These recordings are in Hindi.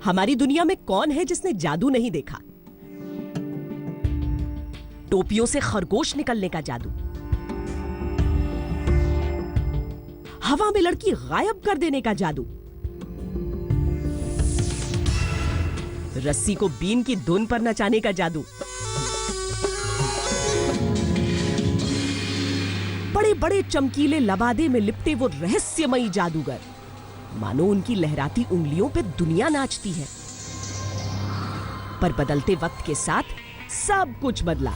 हमारी दुनिया में कौन है जिसने जादू नहीं देखा? टोपियों से खरगोश निकलने का जादू, हवा में लड़की गायब कर देने का जादू, रस्सी को बीन की धुन पर नचाने का जादू, बड़े बड़े चमकीले लबादे में लिपटे वो रहस्यमयी जादूगर, मानो उनकी लहराती उंगलियों पे दुनिया नाचती है। पर बदलते वक्त के साथ सब कुछ बदला,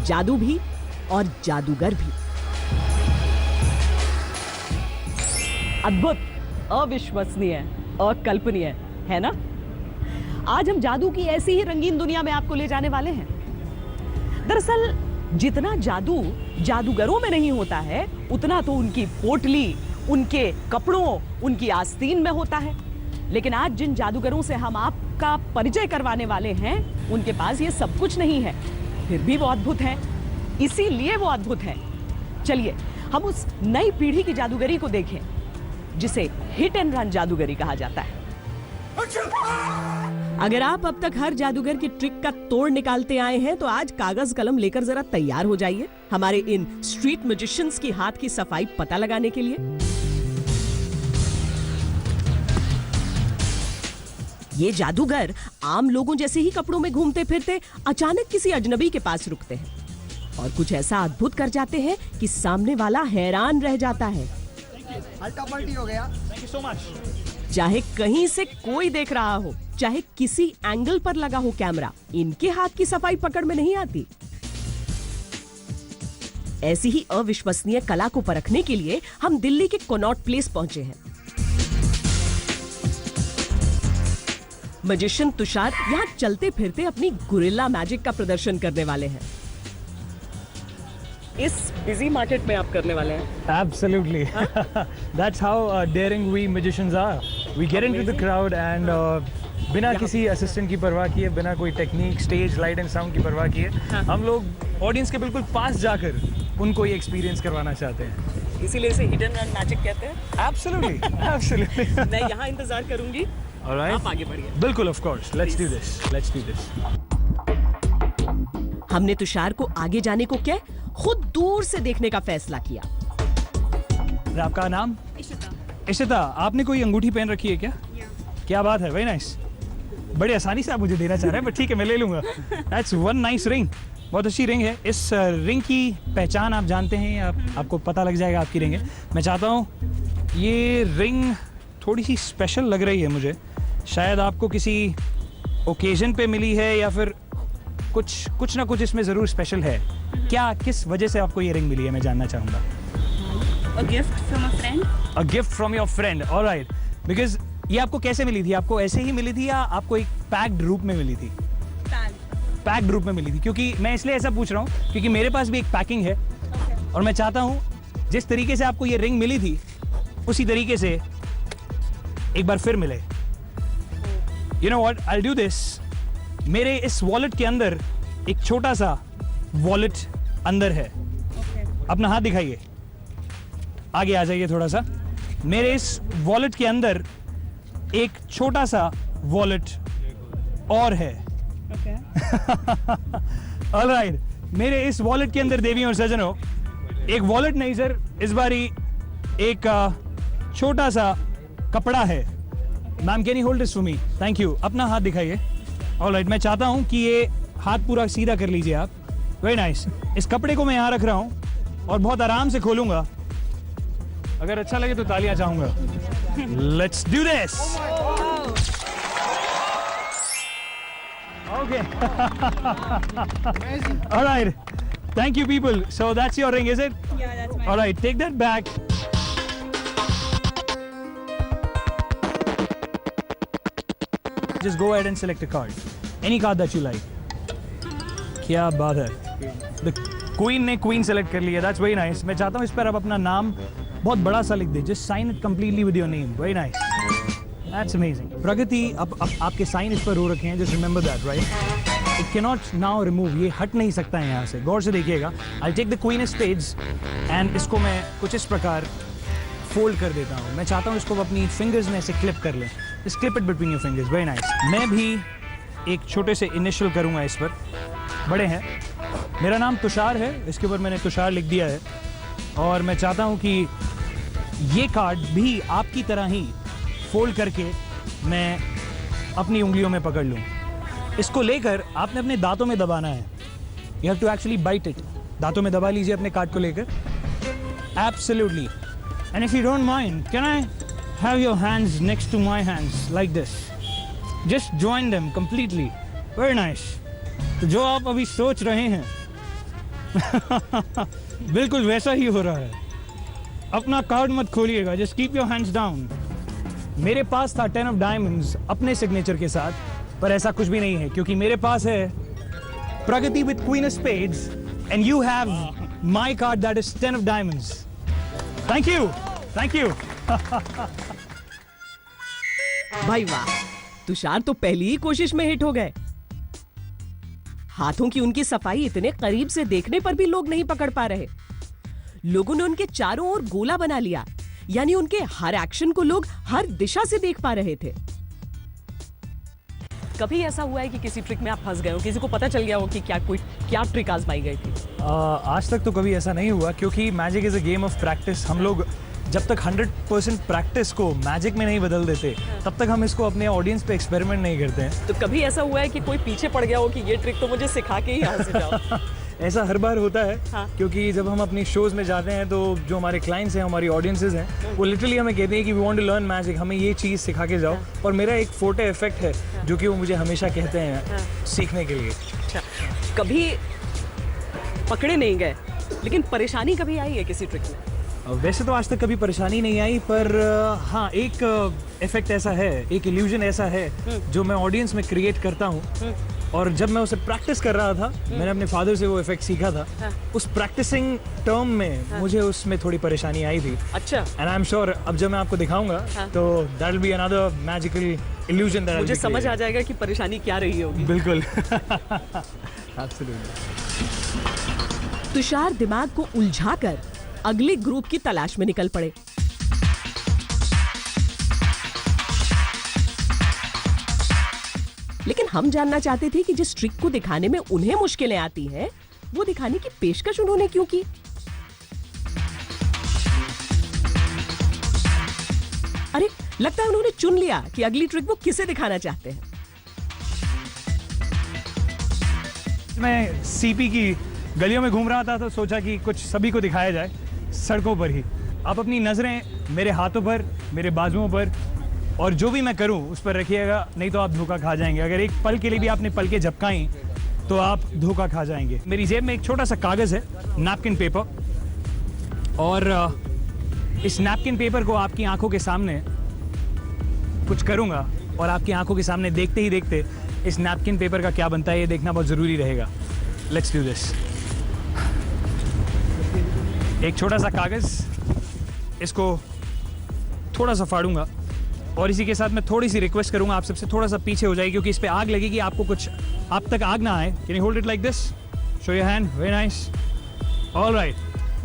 जादू भी और जादूगर भी। अद्भुत, अविश्वसनीय, अकल्पनीय है ना? आज हम जादू की ऐसी ही रंगीन दुनिया में आपको ले जाने वाले हैं। दरअसल जितना जादू जादूगरों में नहीं होता है, उतना तो उनकी पोटली, उनके कपड़ों, उनकी आस्तीन में होता है। लेकिन आज जिन जादूगरों से हम आपका परिचय करवाने वाले हैं, उनके पास ये सब कुछ नहीं है, फिर भी वो अद्भुत हैं। इसीलिए वो अद्भुत हैं। चलिए हम उस नई पीढ़ी की जादूगरी को देखें जिसे हिट एंड रन जादूगरी कहा जाता है। अगर आप अब तक हर जादूगर की ट्रिक का तोड़ निकालते आए हैं, तो आज कागज कलम लेकर जरा तैयार हो जाइए हमारे इन स्ट्रीट मैजिशियंस की हाथ की सफाई पता लगाने के लिए। ये जादूगर आम लोगों जैसे ही कपड़ों में घूमते फिरते अचानक किसी अजनबी के पास रुकते हैं और कुछ ऐसा अद्भुत कर जाते हैं कि सामने वाला हैरान रह जाता है। हो गया। Thank you so much. चाहे कहीं से कोई देख रहा हो, चाहे किसी एंगल पर लगा हो कैमरा, इनके हाथ की सफाई पकड़ में नहीं आती। ऐसी ही अविश्वसनीय कला को परखने के लिए हम दिल्ली के कनॉट प्लेस पहुंचे हैं। मैजिशियन तुषार यहाँ चलते फिरते अपनी गुरिल्ला मैजिक का प्रदर्शन करने वाले हैं। इस बिजी मार्केट में आप करने वाले हैं? Absolutely. That's how daring we magicians are. We get into the crowd and बिना किसी असिस्टेंट की परवाह किए, बिना कोई technique, stage, light and sound की परवाह किए, हम लोग ऑडियंस के बिल्कुल पास जाकर उनको ये एक्सपीरियंस करवाना चाहते हैं। इसीलिए इसे हिडन रन मैजिक कहते हैं। Absolutely, absolutely. मैं यहाँ इंतजार करूंगी। Alright. आप आगे बढ़िए। बिल्कुल, of course. Let's do this. Let's do this. हमने तुषार को आगे जाने को क्या, खुद दूर से देखने का फैसला किया। आपका नाम? इशिता, आपने कोई अंगूठी पहन रखी है क्या? क्या बात है, वेरी नाइस। बड़ी आसानी से आप मुझे देना चाह रहे हैं, बट ठीक है, मैं ले लूंगा। That's one nice ring. बहुत अच्छी रिंग है। इस रिंग की पहचान आप जानते हैं, आपको पता लग जाएगा आपकी रिंग है। मैं चाहता हूँ, ये रिंग थोड़ी सी स्पेशल लग रही है मुझे। शायद आपको किसी ओकेजन पे मिली है या फिर कुछ ना कुछ इसमें ज़रूर स्पेशल है। क्या, किस वजह से आपको ये रिंग मिली है, मैं जानना चाहूँगा। A gift from a friend. A gift from your friend. All right. Because ये आपको कैसे मिली थी? आपको ऐसे ही मिली थी या आपको एक पैक्ड रूप में मिली थी? पैक्ड रूप में मिली थी। क्योंकि मैं इसलिए ऐसा पूछ रहा हूँ क्योंकि मेरे पास भी एक पैकिंग है। और मैं चाहता हूँ जिस तरीके से आपको ये रिंग मिली थी, उसी तरीके से एक बार फिर मिले। You know what? I'll do this. मेरे इस वॉलेट के अंदर एक छोटा सा वॉलेट अंदर है। अपना हाथ दिखाइए, आगे आ जाइए थोड़ा सा। मेरे इस वॉलेट के अंदर एक छोटा सा वॉलेट और है। ऑलराइट, मेरे इस वॉलेट के अंदर देवी और सजनों, एक वॉलेट नहीं सर, इस बारी एक छोटा सा कपड़ा है। Ma'am, can you hold this for me? Thank you. अपना हाथ दिखाइए। ऑलराइट, मैं चाहता हूं कि ये हाथ पूरा सीधा कर लीजिए आप। Very nice. इस कपड़े को मैं यहाँ रख रहा हूँ और बहुत आराम से खोलूंगा। अगर अच्छा लगे तो तालियां चाहूंगा। Let's do this. Okay, alright, thank you people. So that's your ring, is it? Yeah, that's my alright, take that back. Just go ahead and select a card. Any card that you like. क्या बात है। The क्वीन ने क्वीन सेलेक्ट कर लिया, दैट्स वेरी नाइस। मैं चाहता हूँ इस पर आप अपना नाम बहुत बड़ा सा लिख दे, just sign it completely with your name, very nice, that's amazing. Pragati, अब आपके साइन इस पर हो रखे हैं, just remember that, right. It cannot now remove, ये हट नहीं सकता है यहाँ से, गौर से देखिएगा। I take the queen of spades and इसको मैं कुछ इस प्रकार फोल्ड कर देता हूँ। मैं चाहता हूँ इसको अपनी फिंगर्स में ऐसे क्लिप कर लें, just clip it between your fingers, very nice. मैं भी एक छोटे से इनिशियल करूँगा इस पर, बड़े हैं। मेरा नाम तुषार है, इसके ऊपर मैंने तुषार लिख दिया है और मैं चाहता हूँ कि ये कार्ड भी आपकी तरह ही फोल्ड करके मैं अपनी उंगलियों में पकड़ लूँ। इसको लेकर आपने अपने दांतों में दबाना है, you have to actually bite it. दांतों में दबा लीजिए अपने कार्ड को लेकर, absolutely. And if you don't mind, can I have your hands next to my hands like this, just join them completely, very nice. तो जो आप अभी सोच रहे हैं बिल्कुल वैसा ही हो रहा है। अपना कार्ड मत खोलिएगा, just keep your hands down. मेरे पास था 10 ऑफ डायमंड्स अपने सिग्नेचर के साथ, पर ऐसा कुछ भी नहीं है क्योंकि मेरे पास है Pragati with queen of spades and you have my card that is 10 of diamonds. Thank you, thank you. भाई वाह, तुषार तो पहली ही कोशिश में हिट हो गए। हाथों की उनकी सफाई इतने करीब से देखने पर भी लोग नहीं पकड़ पा रहे। लोगों ने उनके चारों ओर गोला बना लिया, यानी उनके हर एक्शन को लोग हर दिशा से देख पा रहे थे। कभी ऐसा हुआ है कि किसी ट्रिक में आप फंस गए हो, किसी को पता चल गया हो कि क्या ट्रिक आजमाई गई थी? आज तक तो कभी ऐसा नहीं हुआ क्योंकि magic is a game of practice. हम लोग जब तक 100% प्रैक्टिस को मैजिक में नहीं बदल देते तब तक हम इसको अपने ऑडियंस पे एक्सपेरिमेंट नहीं करते हैं। तो कभी ऐसा हुआ है कि कोई पीछे पड़ गया हो कि ये ट्रिक तो मुझे सिखा के ही यहाँ से जाओ? ऐसा हर बार होता है। हाँ। क्योंकि जब हम अपनी शोज में जाते हैं तो जो हमारे क्लाइंट्स हैं, हमारी ऑडियंसेस हैं, वो लिटरली हमें कहते हैं कि we want to learn magic, हमें ये चीज़ सिखा के जाओ। और मेरा एक फोटे इफेक्ट है जो कि वो मुझे हमेशा कहते हैं सीखने के लिए। अच्छा, कभी पकड़े नहीं गए लेकिन परेशानी कभी आई है किसी ट्रिक में? वैसे तो आज तक कभी परेशानी नहीं आई, पर हाँ एक इफेक्ट ऐसा है, एक इल्यूजन ऐसा है जो मैं ऑडियंस में क्रिएट करता हूँ। और जब मैं उसे प्रैक्टिस कर रहा था, मैंने अपने फादर से वो इफेक्ट सीखा था। उस प्रैक्टिसिंग टर्म में मुझे उसमें थोड़ी परेशानी आई थी। अच्छा। एंड आई एम श्योर अब जब मैं आपको दिखाऊंगा तो that will be another magical illusion that मुझे समझ आ जाएगा कि परेशानी क्या रही होगी। बिल्कुल। एब्सोल्युटली। तुषार दिमाग को उलझाकर अगले ग्रुप की तलाश में निकल पड़े। लेकिन हम जानना चाहते थे कि जिस ट्रिक को दिखाने में उन्हें मुश्किलें आती हैं, वो दिखाने की पेशकश उन्होंने क्यों की? अरे, लगता है उन्होंने चुन लिया कि अगली ट्रिक वो किसे दिखाना चाहते हैं। मैं सीपी की गलियों में घूम रहा था तो सोचा कि कुछ सभी को दिखाया जाए सड़कों पर ही। आप अपनी नजरें मेरे हाथों पर, मेरे बाजुओं पर और जो भी मैं करूं उस पर रखिएगा, नहीं तो आप धोखा खा जाएंगे। अगर एक पल के लिए भी आपने पलकें झपकाई तो आप धोखा खा जाएंगे। मेरी जेब में एक छोटा सा कागज है, नैपकिन पेपर, और इस नैपकिन पेपर को आपकी आंखों के सामने कुछ करूंगा और आपकी आंखों के सामने देखते ही देखते इस नैपकिन पेपर का क्या बनता है ये देखना बहुत जरूरी रहेगा। Let's do this. एक छोटा सा कागज, इसको थोड़ा सा फाड़ूंगा और इसी के साथ मैं थोड़ी सी रिक्वेस्ट करूंगा आप सबसे, थोड़ा सा पीछे हो जाइए क्योंकि इस पे आग लगेगी, आपको कुछ आप तक आग ना आए। Can you hold it like this? Show your hand, very nice, alright.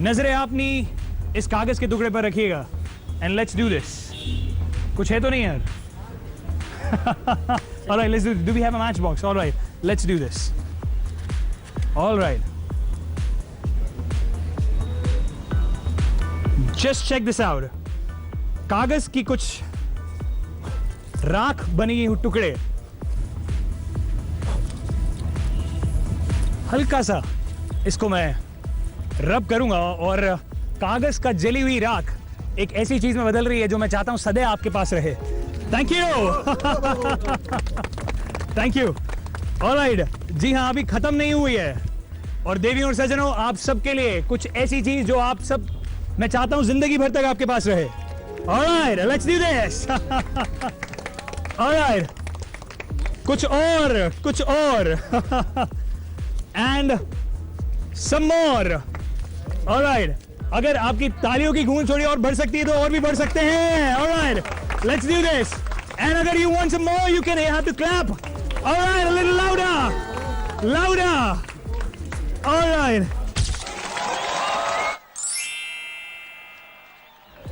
नजरें अपनी इस कागज के टुकड़े पर रखिएगा एंड लेट्स डू दिस। कुछ है तो नहीं यार? Alright, let's do we have a matchbox? Alright, let's do this. Alright, just check this out. कागज की कुछ राख बनी हुई टुकड़े, हल्का सा इसको मैं रब करूंगा और कागज का जली हुई राख एक ऐसी चीज में बदल रही है जो मैं चाहता हूं सदैव आपके पास रहे। Thank you. Thank you. Alright, जी हाँ, अभी खत्म नहीं हुई है और देवियों और सज्जनों, आप सबके लिए कुछ ऐसी चीज जो आप सब, मैं चाहता हूं जिंदगी भर तक आपके पास रहे। Alright, let's do this. Alright, कुछ और, कुछ और। And some more. All right. अगर आपकी तालियों की गूंज थोड़ी और बढ़ सकती है तो और भी बढ़ सकते हैं. All right. Let's do this. And अगर you want some more, you have to clap. All right, a little louder. Louder. All right.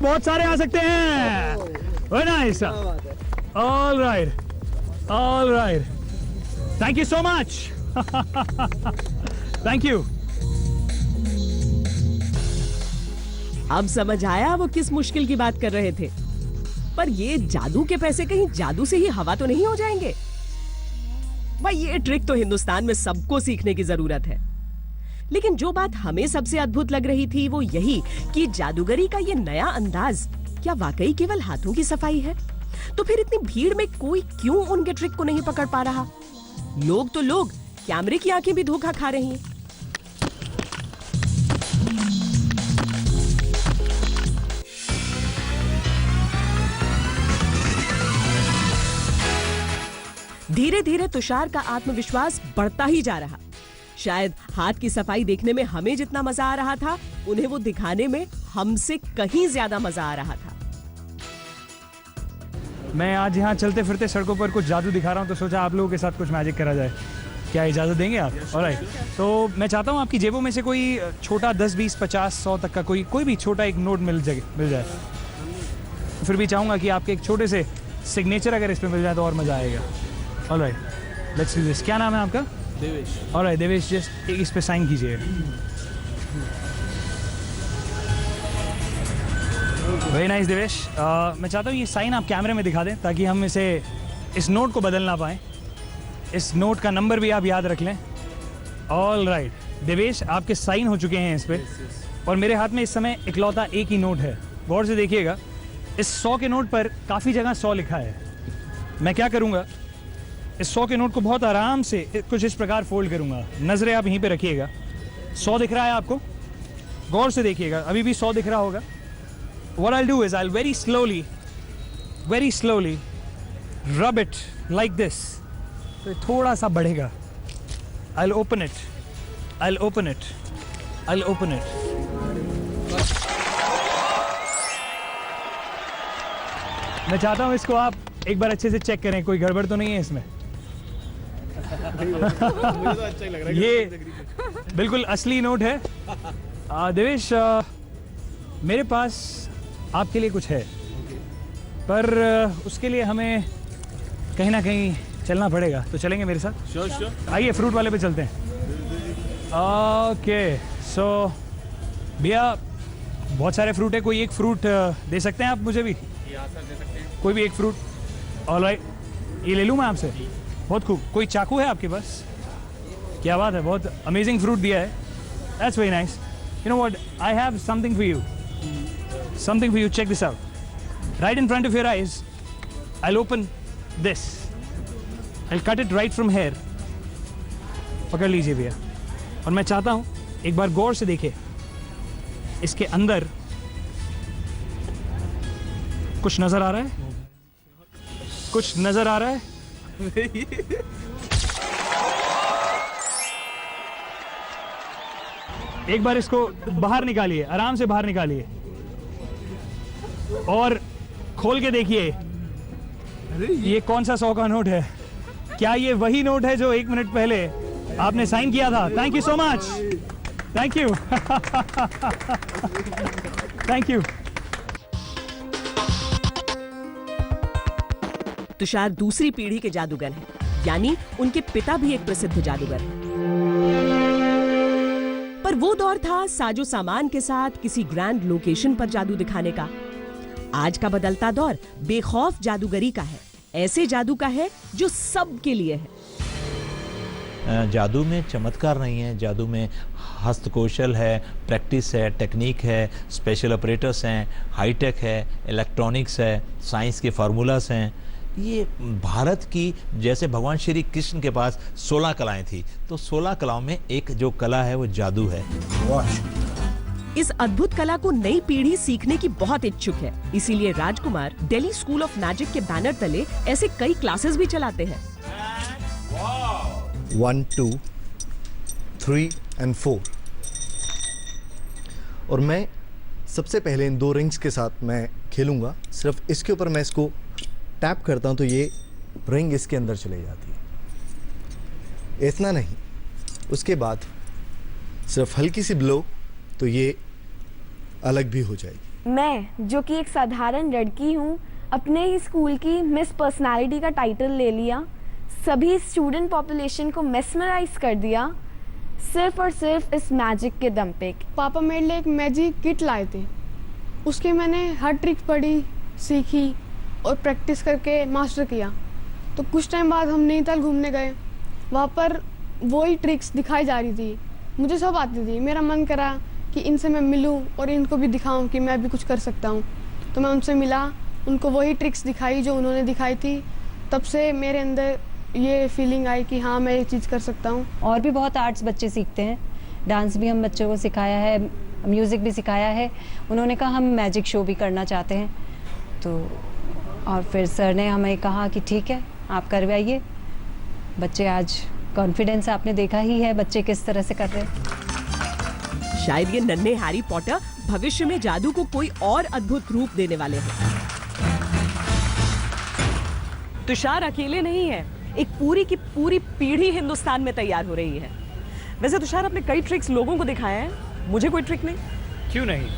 बहुत सारे आ सकते हैं. Very nice. All right. All right. Thank you so much. Thank you. अब समझ आया वो किस मुश्किल की बात कर रहे थे. पर ये जादू के पैसे कहीं जादू से ही हवा तो नहीं हो जाएंगे? भाई ये ट्रिक तो हिंदुस्तान में सबको सीखने की जरूरत है. लेकिन जो बात हमें सबसे अद्भुत लग रही थी वो यही कि जादूगरी का ये नया अंदाज क्या वाकई केवल हाथों की सफाई है? तो फिर इतनी भीड़ में कोई क्यों उनके ट्रिक को नहीं पकड़ पा रहा? लोग तो लोग, कैमरे की आंखें भी धोखा खा रही हैं. धीरे धीरे तुषार का आत्मविश्वास बढ़ता ही जा रहा. शायद हाथ की सफाई देखने में हमें जितना मजा आ रहा था, उन्हें वो दिखाने में हमसे कहीं ज्यादा मजा आ रहा था. मैं आज यहाँ चलते फिरते सड़कों पर कुछ जादू दिखा रहा हूँ तो सोचा आप लोगों के साथ कुछ मैजिक करा जाए. क्या इजाज़त देंगे आप? ऑलराइट. तो मैं चाहता हूँ आपकी जेबों में से कोई छोटा 10, 20, 50, 100 तक का कोई भी छोटा एक नोट मिल जाए. फिर भी चाहूँगा कि आपके एक छोटे से सिग्नेचर अगर इस पर मिल जाए तो और मज़ा आएगा. Alright, let's do this. क्या नाम है आपका? देवेश. ऑलराइट देवेश, जस्ट इस पे साइन कीजिए. Very nice Devesh. मैं चाहता हूँ ये साइन आप कैमरे में दिखा दें ताकि हम इस नोट को बदल ना पाएँ. इस नोट का नंबर भी आप याद रख लें. ऑलराइट देवेश, आपके साइन हो चुके हैं इस पे. और मेरे हाथ में इस समय इकलौता एक ही नोट है. गौर से देखिएगा, इस 100 के नोट पर काफ़ी जगह 100 लिखा है. मैं क्या करूँगा, इस 100 के नोट को बहुत आराम से कुछ इस प्रकार फोल्ड करूँगा. नज़रें आप यहीं पे रखिएगा. 100 दिख रहा है आपको? गौर से देखिएगा, अभी भी 100 दिख रहा होगा. What I'll do is I'll very slowly rub it like this. तो थोड़ा सा बढ़ेगा. I'll open it. मैं चाहता हूँ इसको आप एक बार अच्छे से चेक करें, कोई गड़बड़ तो नहीं है इसमें. मुझे तो अच्छा ही लग रहा है. ये बिल्कुल असली नोट है. देवेश, मेरे पास आपके लिए कुछ है, पर उसके लिए हमें कहीं ना कहीं चलना पड़ेगा. तो चलेंगे मेरे साथ? श्योर. आइए फ्रूट वाले पे चलते हैं. ओके, सो भैया बहुत सारे फ्रूट है. कोई एक फ्रूट दे सकते हैं आप मुझे भी? कोई भी एक फ्रूट. ऑलराइट, ये ले लूँ मैं आपसे? बहुत खूब. कोई चाकू है आपके पास? क्या बात है, बहुत अमेजिंग फ्रूट दिया है. That's very nice. You know what, I have something for you. Check this out. Right in front of your eyes, I'll open this. I'll cut it right from here. पकड़ लीजिए भैया. और मैं चाहता हूँ एक बार गौर से देखें. इसके अंदर कुछ नजर आ रहा है? कुछ नजर आ रहा है? एक बार इसको बाहर निकालिए, आराम से बाहर निकालिए और खोल के देखिए. ये कौन सा 100 का नोट है? क्या ये वही नोट है जो 1 मिनट पहले आपने साइन किया था? Thank you so much. Thank you. Thank you. Tushar दूसरी पीढ़ी के जादूगर हैं, यानी उनके पिता भी एक प्रसिद्ध जादूगर हैं. पर वो दौर था साजो सामान के साथ किसी ग्रैंड लोकेशन पर जादू दिखाने का. आज का बदलता दौर बेखौफ जादूगरी का है. ऐसे जादू का है जो सबके लिए है. जादू में चमत्कार नहीं है. जादू में हस्तकौशल है, प्रैक्टिस है, टेक्निक है, स्पेशल ऑपरेटर्स हैं, हाईटेक है, इलेक्ट्रॉनिक्स है, साइंस के फार्मूलास हैं. ये भारत की, जैसे भगवान श्री कृष्ण के पास 16 कलाएं थी, तो 16 कलाओं में एक जो कला है वो जादू है. इस अद्भुत कला को नई पीढ़ी सीखने की बहुत इच्छुक है. इसीलिए राजकुमार दिल्ली स्कूल ऑफ मैजिक के बैनर तले ऐसे कई क्लासेस भी चलाते हैं. 1, 2, 3 and 4. और मैं सबसे पहले इन 2 रिंग्स के साथ मैं खेलूँगा। सिर्फ इसके ऊपर मैं इसको टैप करता हूँ तो ये रिंग इसके अंदर चली जाती है। इतना नहीं, उसके बाद सिर्फ हल्की सी ब्लो तो ये अलग भी हो जाएगी। मैं जो कि एक साधारण लड़की हूँ, अपने ही स्कूल की मिस पर्सनालिटी का टाइटल ले लिया, सभी स्टूडेंट पॉपुलेशन को मेस्मराइज कर दिया, सिर्फ और सिर्फ इस मैजिक के दम पे। पापा मेरे लिए एक मैजिक किट लाए थे, उसके मैंने हर ट्रिक पढ़ी, सीखी और प्रैक्टिस करके मास्टर किया। तो कुछ टाइम बाद हम नैनीताल घूमने गए, वहाँ पर वही ट्रिक्स दिखाई जा रही थी, मुझे सब आती थी। मेरा मन करा कि इनसे मैं मिलूं और इनको भी दिखाऊं कि मैं भी कुछ कर सकता हूं। तो मैं उनसे मिला, उनको वही ट्रिक्स दिखाई जो उन्होंने दिखाई थी। तब से मेरे अंदर ये फीलिंग आई कि हाँ मैं ये चीज़ कर सकता हूं। और भी बहुत आर्ट्स बच्चे सीखते हैं, डांस भी हम बच्चों को सिखाया है, म्यूज़िक भी सिखाया है। उन्होंने कहा हम मैजिक शो भी करना चाहते हैं, तो और फिर सर ने हमें कहा कि ठीक है आप करवाइए। बच्चे आज कॉन्फिडेंस आपने देखा ही है बच्चे किस तरह से कर रहे हैं। शायद ये नन्हे हैरी पॉटर भविष्य में जादू को कोई और अद्भुत रूप देने वाले हैं। तुषार अकेले नहीं है, एक पूरी की पूरी पीढ़ी हिंदुस्तान में तैयार हो रही है। वैसे तुषार आपने कई ट्रिक्स लोगों को दिखाए हैं, मुझे कोई ट्रिक नहीं। क्यों नहीं?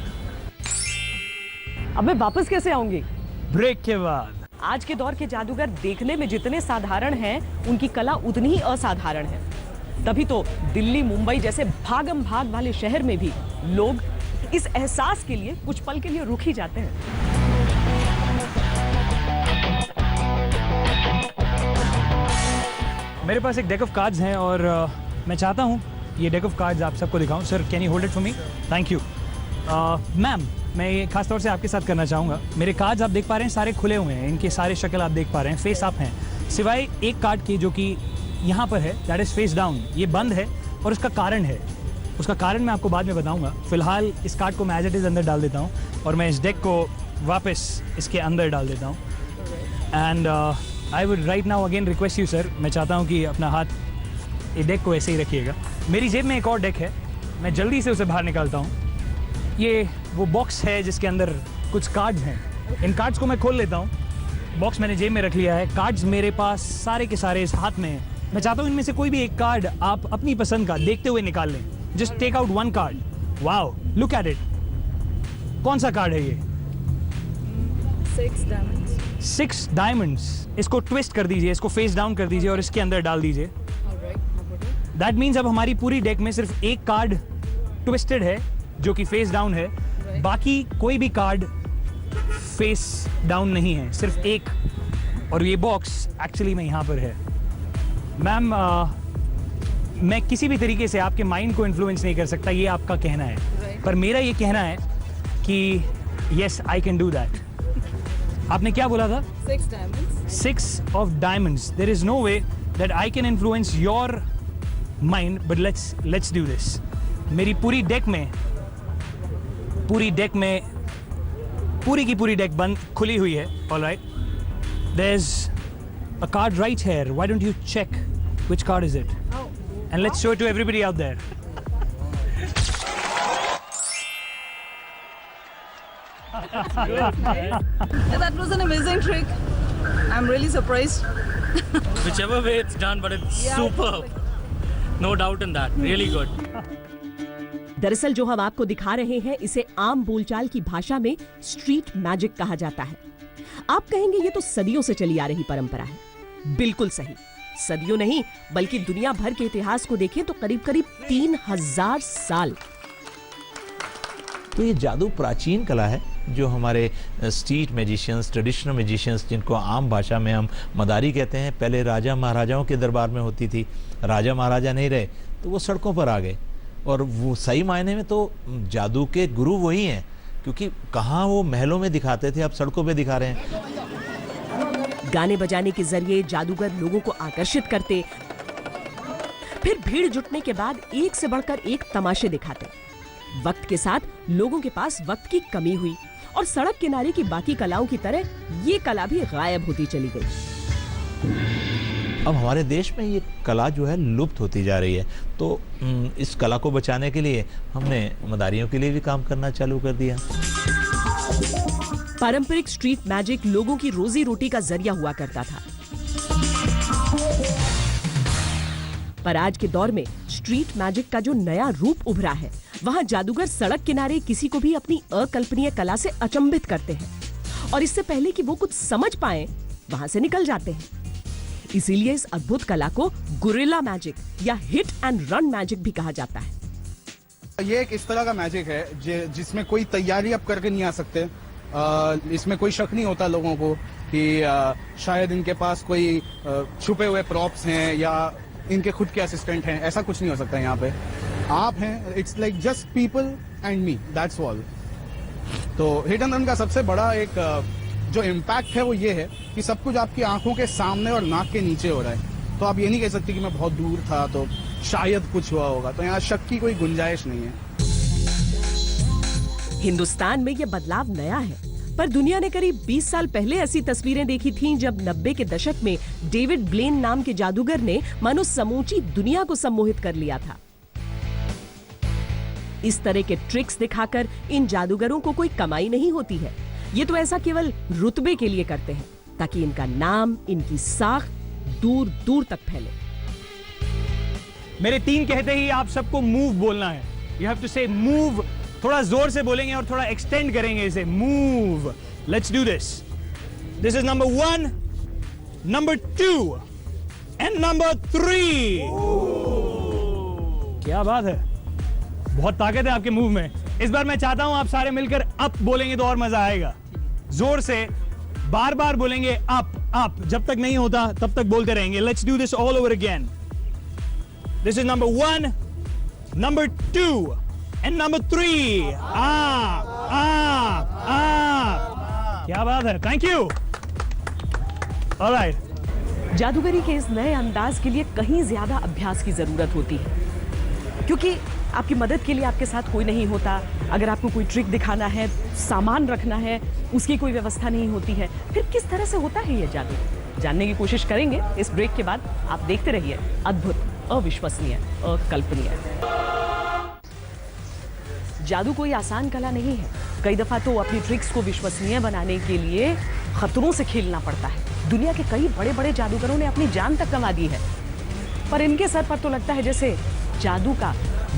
अब मैं वापस कैसे आऊंगी? ब्रेक के बाद। आज के दौर के जादूगर देखने में जितने साधारण हैं, उनकी कला उतनी ही असाधारण है। तभी तो दिल्ली, मुंबई जैसे भागम भाग वाले शहर में भी लोग इस एहसास के लिए कुछ पल के लिए रुक ही जाते हैं। मेरे पास एक डेक ऑफ कार्ड्स हैं और मैं चाहता हूँ ये डेक ऑफ कार्ड्स आप सबको दिखाऊं। Sir can you hold it for me? Thank you. Ma'am मैं ये खास तौर से आपके साथ करना चाहूँगा। मेरे कार्ड्स आप देख पा रहे हैं सारे खुले हुए हैं, इनके सारे शक्ल आप देख पा रहे हैं, फेस अप हैं, सिवाय एक कार्ड की जो कि यहाँ पर है, दैट इज़ फेस डाउन। ये बंद है और उसका कारण है, उसका कारण मैं आपको बाद में बताऊँगा। फिलहाल इस कार्ड को मैं एज इट इज़ अंदर डाल देता हूँ और मैं इस डेक को वापस इसके अंदर डाल देता हूँ। And I would write now again request you sir, मैं चाहता हूँ कि अपना हाथ ये डेक को ऐसे ही रखिएगा। मेरी जेब में एक और डेक है, मैं जल्दी से उसे बाहर निकालता हूँ। ये वो बॉक्स है जिसके अंदर कुछ कार्ड्स हैं, इन कार्ड्स को मैं खोल लेता हूँ। बॉक्स मैंने जेब में रख लिया है, कार्ड्स मेरे पास सारे के सारे इस हाथ में हैं। मैं चाहता हूँ इनमें से कोई भी एक कार्ड आप अपनी पसंद का देखते हुए निकाल लें। Just take out one card. Wow, look at it. कौन सा कार्ड है ये? 6 diamonds. 6 डायमंड्स। इसको ट्विस्ट कर दीजिए, इसको फेस डाउन कर दीजिए और इसके अंदर डाल दीजिए। दैट मीन्स अब हमारी पूरी डेक में सिर्फ एक कार्ड ट्विस्टेड है जो कि फेस डाउन है, बाकी कोई भी कार्ड फेस डाउन नहीं है, सिर्फ एक। और ये बॉक्स एक्चुअली में यहाँ पर है। मैम मैं किसी भी तरीके से आपके माइंड को इन्फ्लुएंस नहीं कर सकता, ये आपका कहना है, पर मेरा ये कहना है कि yes I can do that. आपने क्या बोला था? 6 diamonds. 6 of diamonds. There is no way that I can influence your mind, but let's do this. मेरी पूरी डेक में पूरी की पूरी डेक बंद खुली हुई है। All right. There's a card right here. Why don't you check which card is it? And let's show it to everybody out there. That was an amazing trick. I'm really surprised. Whichever way it's done, but it's superb. No doubt in that. Really good. दरअसल जो हम आपको दिखा रहे हैं इसे आम बोलचाल की भाषा में स्ट्रीट मैजिक कहा जाता है। आप कहेंगे ये तो सदियों से चली आ रही परंपरा है। बिल्कुल सही, सदियों नहीं बल्कि दुनिया भर के इतिहास को देखें तो करीब करीब 3000 साल। तो ये जादू प्राचीन कला है जो हमारे स्ट्रीट मैजिशियंस, ट्रेडिशनल मैजिशियंस, जिनको आम भाषा में हम मदारी कहते हैं, पहले राजा महाराजाओं के दरबार में होती थी। राजा महाराजा नहीं रहे तो वो सड़कों पर आ गए, और वो सही मायने में तो जादू के गुरु वही हैं, क्योंकि कहाँ वो महलों में दिखाते थे, अब सड़कों पे दिखा रहे हैं। गाने बजाने के जरिए जादूगर लोगों को आकर्षित करते, फिर भीड़ जुटने के बाद एक से बढ़कर एक तमाशे दिखाते। वक्त के साथ लोगों के पास वक्त की कमी हुई और सड़क किनारे की बाकी कलाओं की तरह ये कला भी गायब होती चली गई। अब हमारे देश में ये कला जो है लुप्त होती जा रही है, तो इस कला को बचाने के लिए हमने मदारियों के लिए भी काम करना चालू कर दिया। पारंपरिक स्ट्रीट मैजिक लोगों की रोजी रोटी का जरिया हुआ करता था, पर आज के दौर में स्ट्रीट मैजिक का जो नया रूप उभरा है, वहां जादूगर सड़क किनारे किसी को भी अपनी अकल्पनीय कला से अचंभित करते हैं और इससे पहले कि वो कुछ समझ पाए वहां से निकल जाते हैं। इसीलिए इस अद्भुत कला को गुरिल्ला मैजिक या हिट एंड रन मैजिक भी कहा जाता है। ये एक इस तरह का मैजिक है जिसमें कोई तैयारी आप करके नहीं आ सकते। इसमें कोई शक नहीं होता लोगों को कि शायद इनके पास कोई छुपे हुए प्रॉप्स हैं या इनके खुद के असिस्टेंट हैं। ऐसा कुछ नहीं हो सकता यहाँ पे। आप हैं, it's like just people and me, that's all. तो हिट एंड रन का सबसे बड़ा एक जो इम्पैक्ट है वो ये है कि सब कुछ आपकी आंखों के सामने और नाक के नीचे हो रहा है। तो आप ये नहीं कह सकते कि मैं बहुत दूर था तो शायद कुछ हुआ होगा। तो यहाँ शक की कोई गुंजाइश नहीं है। हिंदुस्तान में ये बदलाव नया है, पर दुनिया ने करीब 20 साल पहले ऐसी तस्वीरें देखी थीं जब 90 के दशक में डेविड ब्लेन नाम के जादूगर ने मानो समूची दुनिया को सम्मोहित कर लिया था। इस तरह के ट्रिक्स दिखाकर इन जादूगरों को कोई कमाई नहीं होती है। ये तो ऐसा केवल रुतबे के लिए करते हैं ताकि इनका नाम, इनकी साख दूर दूर तक फैले। मेरे 3 कहते ही आप सबको मूव बोलना है। यू हैव टू से मूव। थोड़ा जोर से बोलेंगे और थोड़ा एक्सटेंड करेंगे इसे। Move. Let's do this. This is number 1, number 2 and number 3। क्या बात है, बहुत ताकत है आपके मूव में। इस बार मैं चाहता हूं आप सारे मिलकर अप बोलेंगे तो और मजा आएगा। जोर से बार बार बोलेंगे अप अप, जब तक नहीं होता तब तक बोलते रहेंगे। Let's do this all over again. This is number 1, number 2 and number 3। क्या बात है, थैंक यू। ऑलराइट। जादूगरी के इस नए अंदाज के लिए कहीं ज्यादा अभ्यास की जरूरत होती है, क्योंकि आपकी मदद के लिए आपके साथ कोई नहीं होता। अगर आपको कोई ट्रिक दिखाना है, सामान रखना है, उसकी कोई व्यवस्था नहीं होती है, फिर किस तरह से होता है ये जादू? जानने की कोशिश करेंगे इस ब्रेक के बाद। आप देखते रहिए अद्भुत, अविश्वसनीय, अकल्पनीय। जादू कोई आसान कला नहीं है। कई दफा तो अपनी ट्रिक्स को विश्वसनीय बनाने के लिए खतरों से खेलना पड़ता है। दुनिया के कई बड़े बड़े जादूगरों ने अपनी जान तक गंवा दी है, पर इनके सर पर तो लगता है जैसे जादू का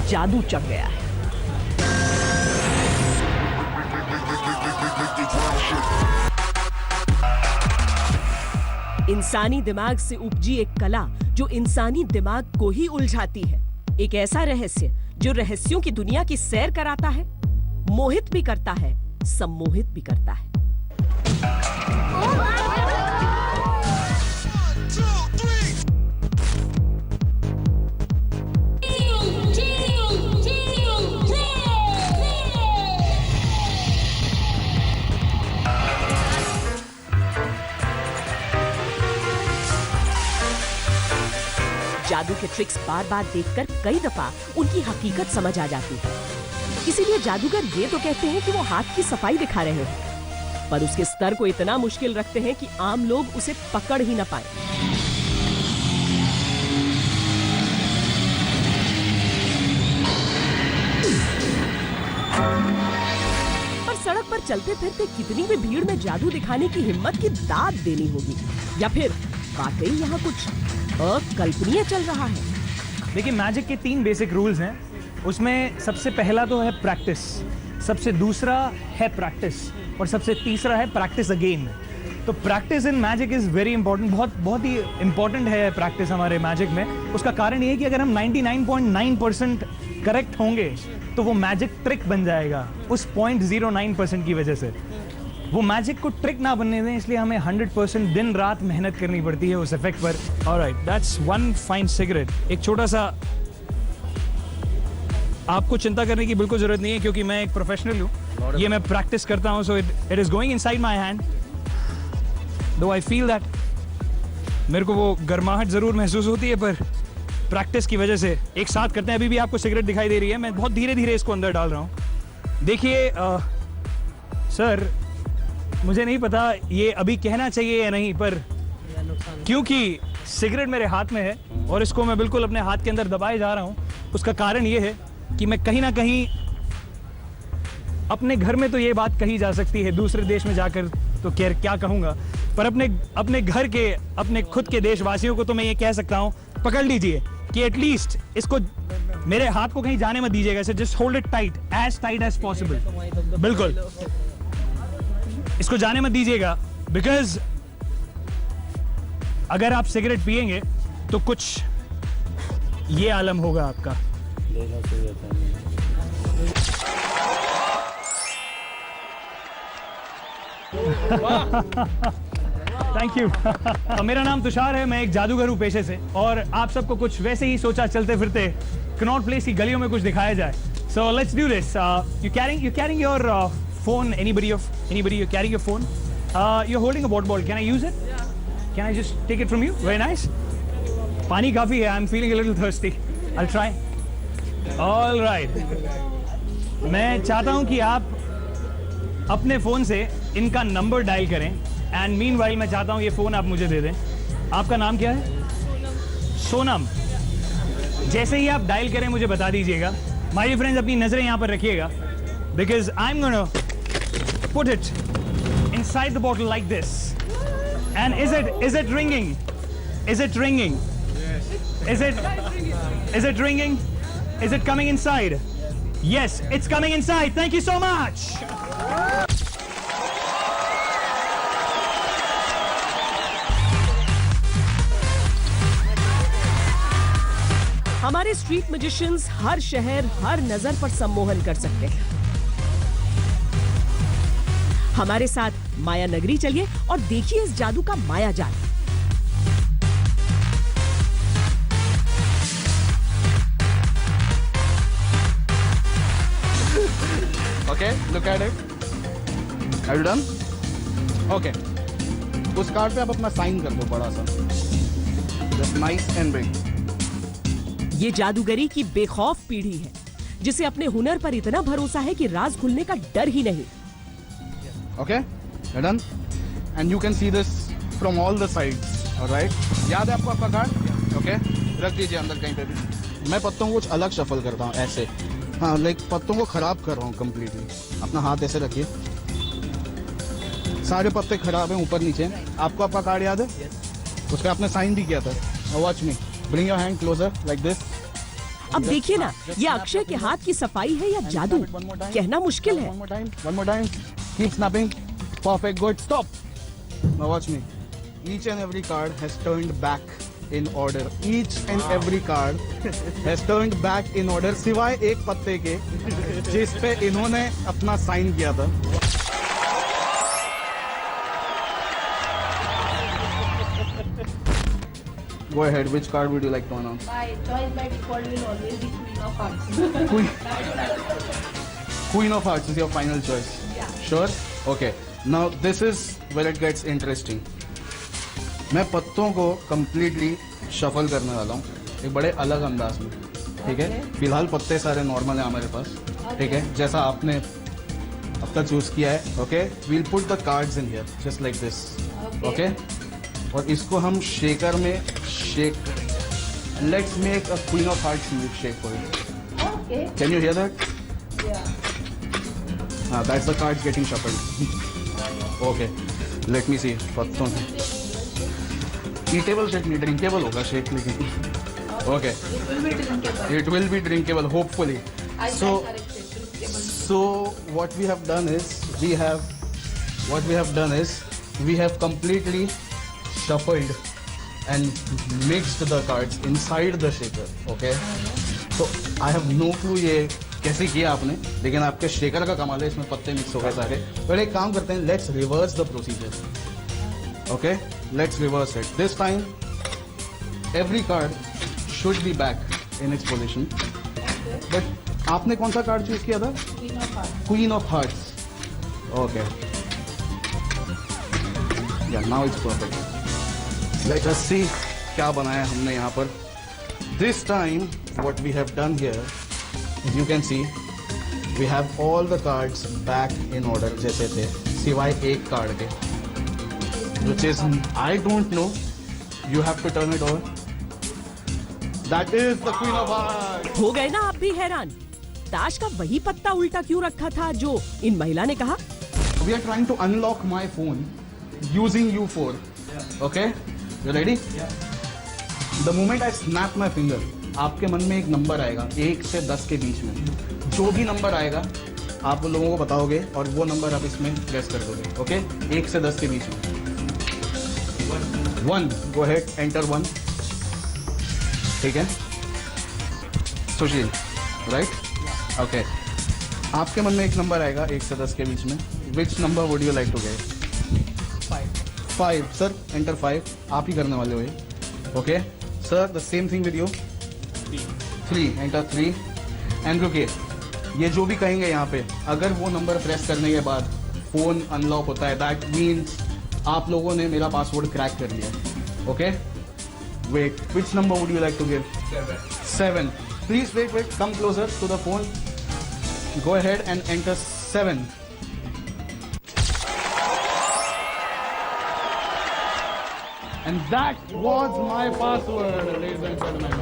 जादू चढ़ गया है। इंसानी दिमाग से उपजी एक कला जो इंसानी दिमाग को ही उलझाती है। एक ऐसा रहस्य जो रहस्यों की दुनिया की सैर कराता है, मोहित भी करता है, सम्मोहित भी करता है। जादू के ट्रिक्स बार बार देखकर कई दफा उनकी हकीकत समझ आ जाती है। इसीलिए जादूगर ये तो कहते हैं कि वो हाथ की सफाई दिखा रहे हैं, पर उसके स्तर को इतना मुश्किल रखते हैं कि आम लोग उसे पकड़ ही न पाए। पर सड़क पर चलते फिरते कितनी भी भीड़ में जादू दिखाने की हिम्मत की दाद देनी होगी, या फिर वाकई यहाँ कुछ अकल्पनीय चल रहा है। देखिए, मैजिक के 3 बेसिक रूल्स हैं। उसमें सबसे पहला तो है प्रैक्टिस, सबसे दूसरा है प्रैक्टिस और सबसे तीसरा है प्रैक्टिस अगेन। तो practice in magic is very important. बहुत ही इंपॉर्टेंट है प्रैक्टिस हमारे मैजिक में। उसका कारण ये है कि अगर हम 99.9% करेक्ट होंगे तो वो मैजिक ट्रिक बन जाएगा उस 0.09% की वजह से। वो मैजिक को ट्रिक ना बनने दें, इसलिए हमें 100% दिन रात मेहनत करनी पड़ती है उस इफेक्ट पर। Alright, that's 1 fine cigarette. एक छोटा सा, आपको चिंता करने की बिल्कुल जरूरत नहीं है क्योंकि मैं एक प्रोफेशनल हूँ। ये मैं प्रैक्टिस करता हूँ, so it is going inside my hand. दो आई फील दैट मेरे को वो गर्माहट जरूर महसूस होती है, पर प्रैक्टिस की वजह से एक साथ करते हैं। अभी भी आपको सिगरेट दिखाई दे रही है, मैं बहुत धीरे धीरे इसको अंदर डाल रहा हूँ। देखिए सर, मुझे नहीं पता ये अभी कहना चाहिए या नहीं, पर क्योंकि सिगरेट मेरे हाथ में है और इसको मैं बिल्कुल अपने हाथ के अंदर दबाए जा रहा हूँ, उसका कारण ये है कि मैं कहीं ना कहीं अपने घर में तो ये बात कही जा सकती है, दूसरे देश में जाकर तो क्या कहूँगा, पर अपने घर के, अपने खुद के देशवासियों को तो मैं ये कह सकता हूँ, पकड़ लीजिए कि एटलीस्ट इसको, मेरे हाथ को कहीं जाने मत दीजिएगा, इसे just hold it tight as possible, बिल्कुल इसको जाने मत दीजिएगा, बिकॉज अगर आप सिगरेट पिएंगे तो कुछ ये आलम होगा आपका। Thank you. मेरा नाम तुषार है, मैं एक जादूगर हूँ पेशे से, और आप सबको कुछ वैसे ही सोचा चलते फिरते कनॉट प्लेस की गलियों में कुछ दिखाया जाए। So let's do this. You carrying your phone, anybody you're carrying your phone, you're holding a water bottle, can I use it? Can I just take it from you? Very nice. Pani kafi hai, I'm feeling a little thirsty, I'll try. All right, मैं चाहता हूं कि आप अपने फोन से इनका नंबर डायल करें, एंड मीनवाइल मैं चाहता हूं ये फोन आप मुझे दे दें। आपका नाम क्या है? सोनम। जैसे ही आप डायल करें मुझे बता दीजिएगा। माय डियर फ्रेंड्स, अपनी नजरें यहां पर रखिएगा, because I'm gonna put it inside the bottle like this. And is it ringing? Is it ringing? Yes. Is it ringing? Is it coming inside? Yes, it's coming inside. Thank you so much. हमारे स्ट्रीट मैजिशियंस हर शहर, हर नजर पर सम्मोहन कर सकते हैं। हमारे साथ माया नगरी चलिए और देखिए इस जादू का माया जाल। Okay, look at it. Are you done? Okay. उस कार्ड पे आप अपना साइन कर दो बड़ा सा। Just nice and big. ये जादूगरी की बेखौफ पीढ़ी है, जिसे अपने हुनर पर इतना भरोसा है कि राज खुलने का डर ही नहीं। Okay, you're done, and you can see this from all the sides. All right. याद है आपको आपका कार्ड? Okay, रख दीजिए अंदर कहीं पे भी। मैं पत्तों को कुछ अलग शफल करता हूँ ऐसे, हाँ, लाइक पत्तों को खराब कर रहा हूँ कम्प्लीटली। अपना हाथ ऐसे रखिए, सारे पत्ते खराब हैं ऊपर नीचे। आपको आपका कार्ड याद है? उस पर आपने साइन भी किया था। Watch me, bring your hand closer like this. अब देखिए ना, ये अक्षय के हाथ की सफाई है या जादू, कहना मुश्किल है। One more time. Keep snapping. Perfect. Good. Stop. Now watch me. Each and every card has turned back in order. Each and every card has turned back in order. सिवाय एक पत्ते के जिस पे इन्होंने अपना साइन किया था। Go ahead. Which card would you like to announce? My choice by default will always be Queen of Hearts. Queen of Hearts is your final choice. Yeah. Sure? Okay. Now this is where it gets interesting. मैं पत्तों को completely shuffle करने वाला हूँ एक बड़े अलग अंदाज में, ठीक है? फिलहाल पत्ते सारे नॉर्मल हैं हमारे पास, ठीक है? जैसा आपने अब तक चूज किया है, okay? We'll put the cards in here just like this, okay? और इसको हम शेकर में शेक करेंगे। Let's make a Queen of Hearts milkshake for you. Okay. Can you hear that? Yeah. That's the cards getting shuffled. Okay, let me see. पत्तों में eatable shake नहीं, drinkable होगा shake लेकिन. Okay. It will be drinkable. It will be drinkable, hopefully. I So, can correct it. Drinkable. so what we have done is we have completely shuffled and mixed the cards inside the shaker. Okay. So I have no clue ये कैसे किया आपने, लेकिन आपके शेकर का कमाल है, इसमें पत्ते मिक्स हो गए सारे। पर एक काम करते हैं, let's reverse the procedure. Okay, let's reverse it. This time every card should be back in its position. But आपने कौन सा कार्ड चूज किया था? Queen of hearts. ओके, या now it's perfect. Let us see क्या बनाया हमने यहाँ पर। This time what we have done here, you can see we have all the cards back in order जैसे थे, सिवाय एक कार्ड के, which is I don't know You have to turn it over. That is the Queen of Hearts. हो गए ना आप भी हैरान? ताश का वही पत्ता उल्टा क्यों रखा था जो इन महिला ने कहा? We are trying to unlock my phone using U4. Okay? You ready? The moment I snap my finger, आपके मन में एक नंबर आएगा 1 से 10 के बीच में. जो भी नंबर आएगा आप लोगों को बताओगे और वो नंबर आप इसमें गेस कर दोगे. ओके? 1 से 10 के बीच में. 1. Go ahead. Enter 1. ठीक है? सुशील. Right? Okay. आपके मन में एक नंबर आएगा 1 से 10 के बीच में. Which number would you like to get? 5. Sir, enter 5. आप ही करने वाले हो ये. Okay? Sir, the same thing with you. 3. Enter 3. And रुकिए. ये जो भी कहेंगे यहाँ पे, अगर वो नंबर प्रेस करने के बाद फोन अनलॉक होता है, दैट मीन्स आप लोगों ने मेरा पासवर्ड क्रैक कर लिया. Okay? Wait. Which number would you like to give? 7. Please wait. Come closer to the phone. Go ahead and enter 7. And that was my password, ladies and gentlemen.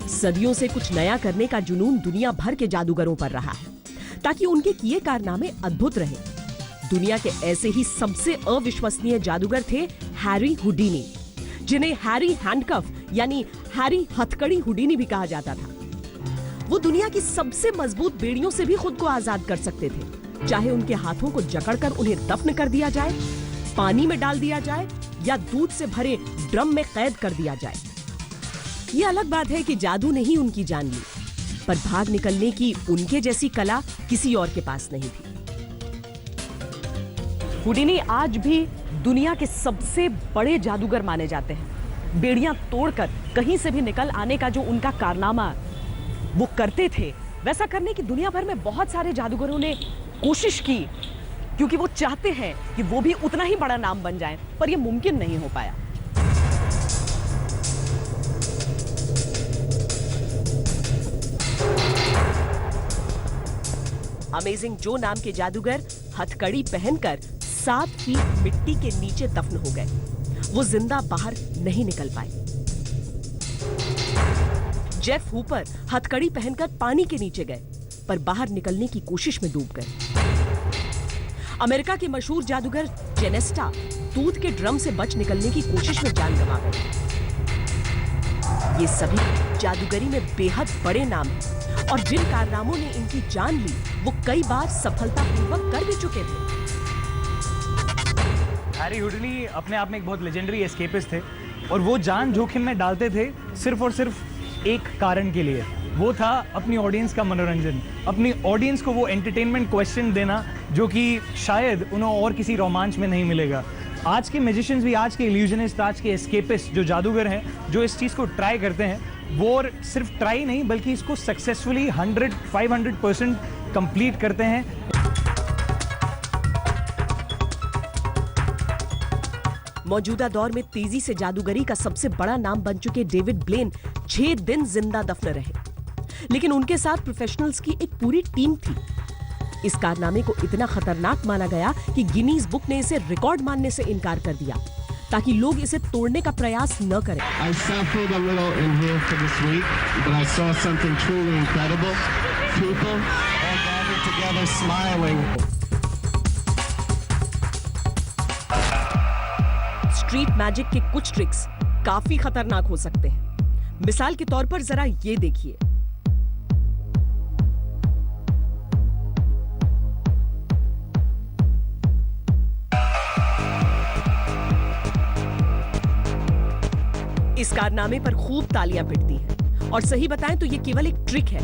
सदियों से कुछ नया करने का जुनून दुनिया भर के जादूगरों पर रहा है, ताकि उनके किए कारनामे अद्भुत रहे. दुनिया के ऐसे ही सबसे अविश्वसनीय जादूगर थे हैरी हुडीनी, जिन्हें हैरी हैंडकफ यानी हैरी हथकड़ी हुडीनी भी कहा जाता था. वो दुनिया की सबसे मजबूत बेड़ियों से भी खुद को आजाद कर सकते थे, चाहे उनके हाथों को जकड़कर उन्हें दफन कर दिया जाए, पानी में डाल दिया जाए या दूध से भरे ड्रम में कैद कर दिया जाए. ये अलग बात है कि जादू ने ही उनकी जान ली, पर भाग निकलने की उनके जैसी कला किसी और के पास नहीं थी. हुडीनी आज भी दुनिया के सबसे बड़े जादूगर माने जाते हैं. बेड़ियां तोड़कर कहीं से भी निकल आने का जो उनका कारनामा वो करते थे, वैसा करने की दुनिया भर में बहुत सारे जादूगरों ने कोशिश की, क्योंकि वो चाहते हैं कि वो भी उतना ही बड़ा नाम बन जाएं, पर ये मुमकिन नहीं हो पाया. अमेजिंग जो नाम के जादूगर हथकड़ी पहनकर 7 फीट मिट्टी के नीचे दफन हो गए. वो जिंदा बाहर नहीं निकल पाए. जेफ हुपर हथकड़ी पहनकर पानी के नीचे गए, पर बाहर निकलने की कोशिश में डूब गए. अमेरिका के मशहूर जादूगर जेनेस्टा दूध के ड्रम से बच निकलने की कोशिश में जान गंवा गए. ये सभी जादूगरी में बेहद बड़े नाम हैं, और जिन कारनामों ने इनकी जान ली वो कई बार सफलतापूर्वक कर भी चुके थे. हैरी हुडनी अपने आप में एक बहुत लेजेंडरी एस्केपिस्ट थे, और वो जान जोखिम में डालते थे सिर्फ और सिर्फ एक कारण के लिए. वो था अपनी ऑडियंस का मनोरंजन, अपनी ऑडियंस को वो एंटरटेनमेंट क्वेश्चन देना जो कि शायद उन्हें और किसी रोमांच में नहीं मिलेगा. आज के मैजिशियंस भी, आज के इल्यूजनिस्ट, आज के एस्केपिस्ट जो जादूगर हैं, जो इस चीज़ को ट्राई करते हैं, वो सिर्फ ट्राई नहीं बल्कि इसको सक्सेसफुली 100-500% कंप्लीट करते हैं. मौजूदा दौर में तेजी से जादूगरी का सबसे बड़ा नाम बन चुके डेविड ब्लेन 6 दिन जिंदा दफन रहे, लेकिन उनके साथ प्रोफेशनल्स की एक पूरी टीम थी. इस कारनामे को इतना खतरनाक माना गया कि गिनीज बुक ने इसे रिकॉर्ड मानने से इनकार कर दिया, ताकि लोग इसे तोड़ने का प्रयास न करें. I sampled a little in here for this week, but I saw something truly incredible. People all gathered together smiling. Street magic के कुछ ट्रिक्स काफी खतरनाक हो सकते हैं. मिसाल के तौर पर जरा ये देखिए. इस कारनामे पर खूब तालियां पिटती हैं, और सही बताएं तो ये केवल एक ट्रिक है,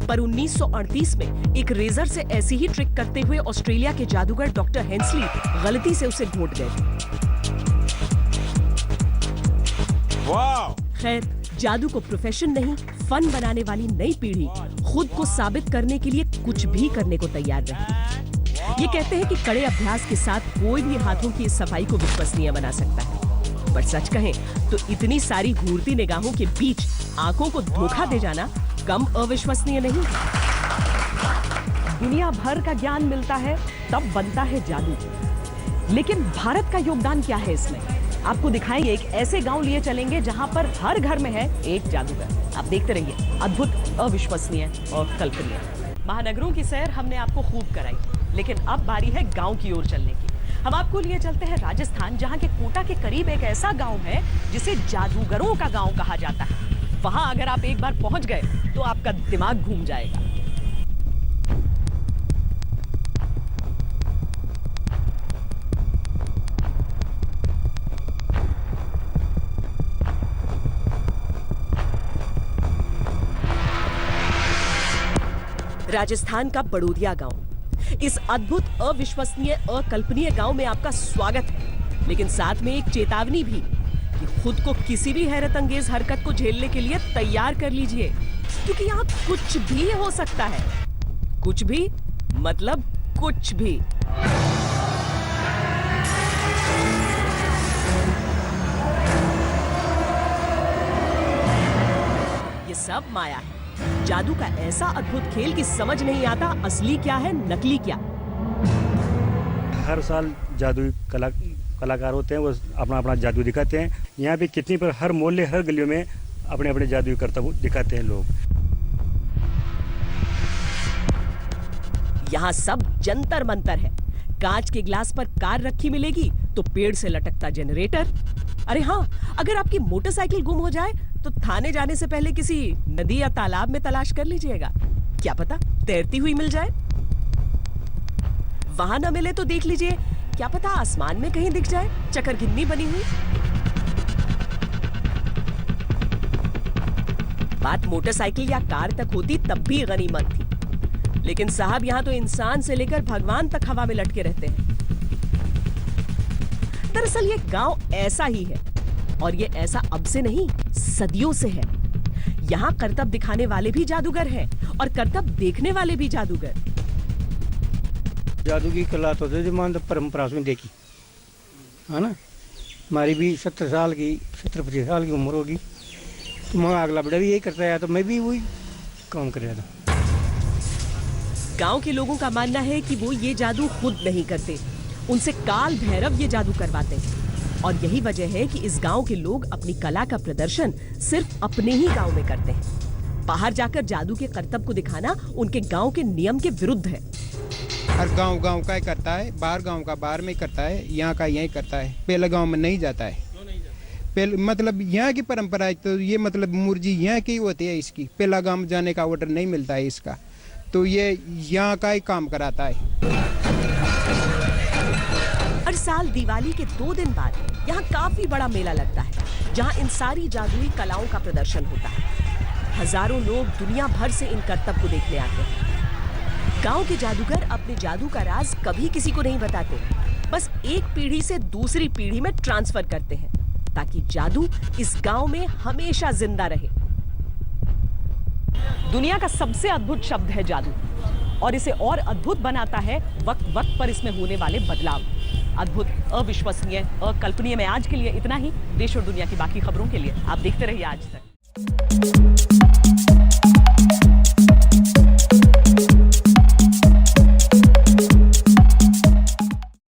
पर 1938 में एक रेजर से ऐसी ही ट्रिक करते हुए ऑस्ट्रेलिया के जादूगर डॉक्टर हेंसली गलती से उसे घोंट गए. खैर, जादू को प्रोफेशन नहीं, फन बनाने वाली नई पीढ़ी खुद को साबित करने के लिए कुछ भी करने को तैयार रही. ये कहते हैं कि कड़े अभ्यास के साथ कोई भी हाथों की इस सफाई को विश्वसनीय बना सकता है. पर सच कहें तो इतनी सारी घूरती निगाहों के बीच आंखों को धोखा दे जाना कम अविश्वसनीय नहीं. दुनिया भर का ज्ञान मिलता है तब बनता है जादू, लेकिन भारत का योगदान क्या है इसमें? आपको दिखाएंगे एक ऐसे गांव लिए चलेंगे जहां पर हर घर में है एक जादूगर। आप देखते रहिए, अद्भुत, अविश्वसनीय और कल्पनीय। महानगरों की सैर हमने आपको खूब कराई, लेकिन अब बारी है गांव की ओर चलने की। हम आपको लिए चलते हैं राजस्थान, जहां के कोटा के करीब एक ऐसा गांव है जिसे जादूगरों का गांव कहा जाता है। वहां अगर आप एक बार पहुंच गए तो आपका दिमाग घूम जाएगा। राजस्थान का बड़ोदिया गांव। इस अद्भुत, अविश्वसनीय, अकल्पनीय गांव में आपका स्वागत है, लेकिन साथ में एक चेतावनी भी कि खुद को किसी भी हैरत अंगेज हरकत को झेलने के लिए तैयार कर लीजिए, क्योंकि यहाँ कुछ भी हो सकता है। कुछ भी मतलब कुछ भी। ये सब माया है, जादू का ऐसा अद्भुत खेल कि समझ नहीं आता असली क्या है, नकली क्या। हर साल जादुई कलाकार होते हैं, वो अपना अपना जादू दिखाते हैं। यहाँ पे कितनी पर हर मोहल्ले, हर गलियों में अपने अपने जादुई करतब दिखाते हैं लोग। यहाँ सब जंतर मंतर है। कांच के ग्लास पर कार रखी मिलेगी तो पेड़ से लटकता जनरेटर। अरे हाँ, अगर आपकी मोटरसाइकिल गुम हो जाए तो थाने जाने से पहले किसी नदी या तालाब में तलाश कर लीजिएगा, क्या पता तैरती हुई मिल जाए। वहां न मिले तो देख लीजिए, क्या पता आसमान में कहीं दिख जाए चकरगिन्नी बनी हुई। बात मोटरसाइकिल या कार तक होती तब भी गनीमत थी, लेकिन साहब यहाँ तो इंसान से लेकर भगवान तक हवा में लटके रहते हैं। दरअसल ये गांव ऐसा ही है, और ये ऐसा अब से नहीं, सदियों से है। यहाँ करतब दिखाने वाले भी जादूगर हैं और करतब देखने वाले भी जादूगर। जादू की कला तो मान परंपरा से देखी है ना। हमारी भी 70 साल की 70-75 साल की उम्र होगी, तो मैं अगला बड़ा भी यही करता है, तो मैं भी वही काम कर रहा था। गांव के लोगों का मानना है कि वो ये जादू खुद नहीं करते, उनसे काल भैरव ये जादू करवाते हैं। और यही वजह है कि इस गांव के लोग अपनी कला का प्रदर्शन सिर्फ अपने ही गांव में करते हैं। बाहर जाकर जादू के करतब को दिखाना उनके गांव के नियम के विरुद्ध है। हर गांव का ही करता है, बाहर गांव का बाहर में करता है, यहाँ का यहीं करता है, पहले गांव में नहीं जाता है। पहले मतलब यहाँ की परंपरा है, तो ये मतलब मुर्जी यहाँ की होती है इसकी, पहला गांव जाने का ऑर्डर नहीं मिलता है इसका, तो ये यहाँ का ही काम कराता है। हर साल दिवाली के 2 दिन बाद यहाँ काफी बड़ा मेला लगता है, जहाँ इन सारी जादुई कलाओं का प्रदर्शन होता है। हजारों लोग दुनिया भर से इन करतब को देखने आते हैं। गांव के जादूगर अपने जादू का राज कभी किसी को नहीं बताते, बस एक पीढ़ी से दूसरी पीढ़ी में ट्रांसफर करते हैं, ताकि जादू इस गांव में हमेशा जिंदा रहे। दुनिया का सबसे अद्भुत शब्द है जादू, और इसे और अद्भुत बनाता है वक्त वक्त पर इसमें होने वाले बदलाव। अद्भुत, अविश्वसनीय, अकल्पनीय में आज के लिए इतना ही। देश और दुनिया की बाकी खबरों के लिए आप देखते रहिए आज तक।